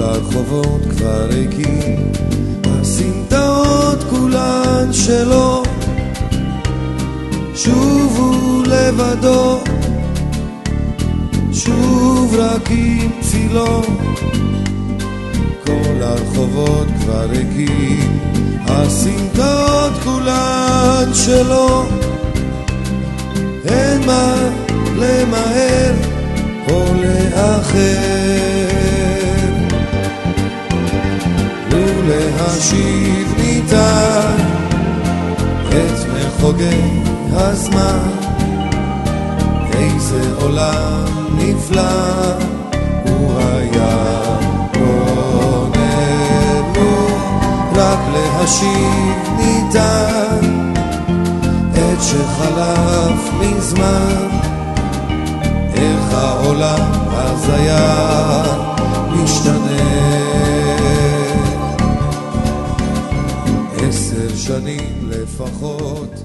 הרחובות כבר ריקים, הסמטאות כולן שלו, שוב הוא לבדו, שוב רק עם צילו. כל הרחובות כבר ריקים, הסמטאות כולן שלו, אין מה למהר או לאחר, ולהשיב ניתן את מחוגי הזמן. איזה עולם נפלא הוא היה בוננו, רק להשיב ניתן את שחלף מזמן. איך העולם אז היה משתנה. 10 שנים לפחות